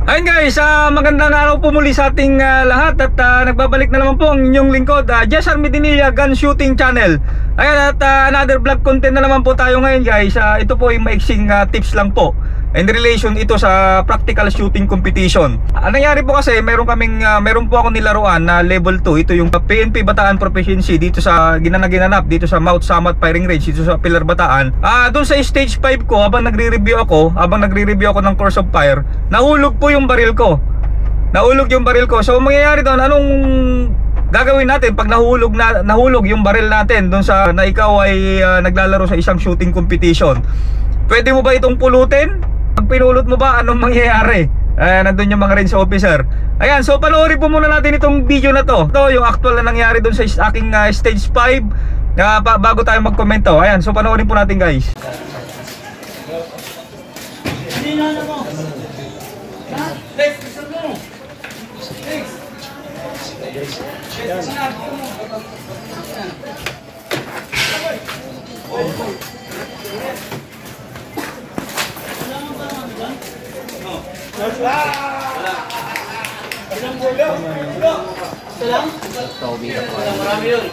Ayun guys, magandang araw po muli sa ating lahat at nagbabalik na naman po ang inyong lingkod, Jessar Medinilla Gun Shooting Channel. Ayan at another vlog content na naman po tayo ngayon guys. Ito po ay maiksing tips lang po in relation ito sa practical shooting competition. Ang nangyari po kasi meron po ako nilaruan na level 2. Ito yung PNP Bataan Proficiency dito sa ginanap dito sa Mount Samat Firing Range dito sa Pilar Bataan. Doon sa stage 5 ko habang nagre-review ako ng course of fire, nahulog po yung baril ko. So mangyayari doon, anong gagawin natin pag nahulog yung baril natin doon sa na ikaw ay naglalaro sa isang shooting competition? Pwede mo ba itong pulutin? Pag pinulot mo ba, anong mangyayari? Nandun yung mga range officer. Ayan, so panoorin po muna natin itong video na to. Ito yung actual na nangyari doon sa aking stage 5 bago tayo mag-komento. Ayan, so panoorin po natin guys. Marami yun.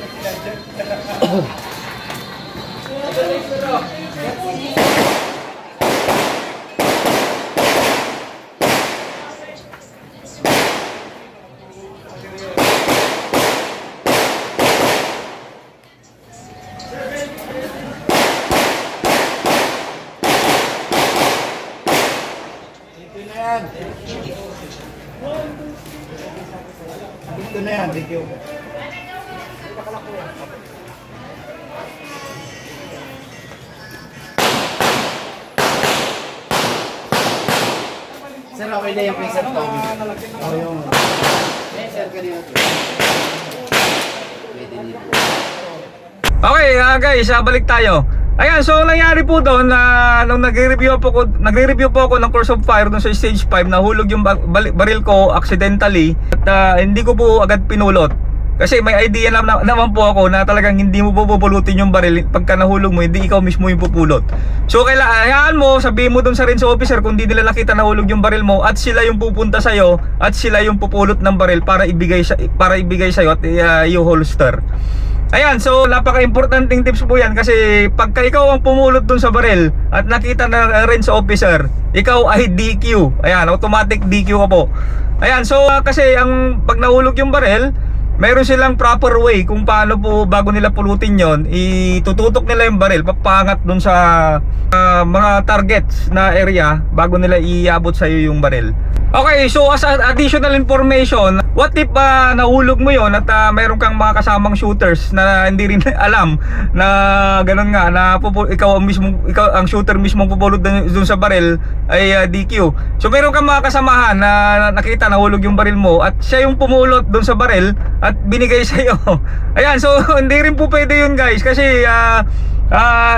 Ito na yan, video. Sir, okay na yung preset ko. Oh, yung... Sir, kanina. Pwede nito. Okay guys, balik tayo. Ayan, so nangyari po doon nung nagre-review po ako ng course of fire doon sa stage 5, nahulog yung baril ko accidentally at hindi ko po agad pinulot. Kasi may idea naman po ako na talagang hindi mo po pupulutin yung baril pagka nahulog mo, hindi ikaw mismo yung pupulot. So kailangan mo, sabihin mo doon sa range officer kung hindi nila nakita nahulog yung baril mo at sila yung pupunta sa'yo at sila yung pupulot ng baril para ibigay sa'yo at you holster. Ayan, so napaka-importanting tips po yan kasi pagka ikaw ang pumulot dun sa baril at nakita na range officer, ikaw ay DQ. Ayan, automatic DQ ka po. Ayan, so kasi pag nahulog yung baril, mayroon silang proper way kung paano po bago nila pulutin yon, itututok nila yung baril papangat dun sa mga targets na area bago nila iabot sa iyo yung baril. Okay, so as additional information, what if nahulog mo yon at mayroon kang mga kasamang shooters na hindi rin alam na ganun nga na ikaw ang shooter mismo pupulot dun sa baril ay DQ. So mayroon kang mga kasamahan na nakita nahulog yung baril mo at siya yung pumulot dun sa baril at binigay sa iyo. Ayan, so hindi rin po pwede yun guys kasi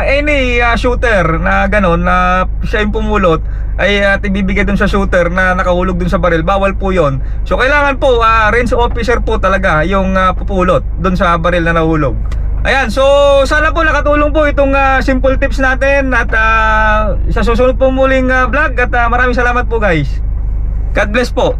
any shooter na gano'n na siya yung pumulot ay ibibigay dun sa shooter na nakahulog dun sa baril, bawal po yon. So kailangan po range officer po talaga yung pupulot dun sa baril na nahulog. Ayan, so sana po nakatulong po itong simple tips natin at sa susunod po muling vlog at maraming salamat po guys. God bless po.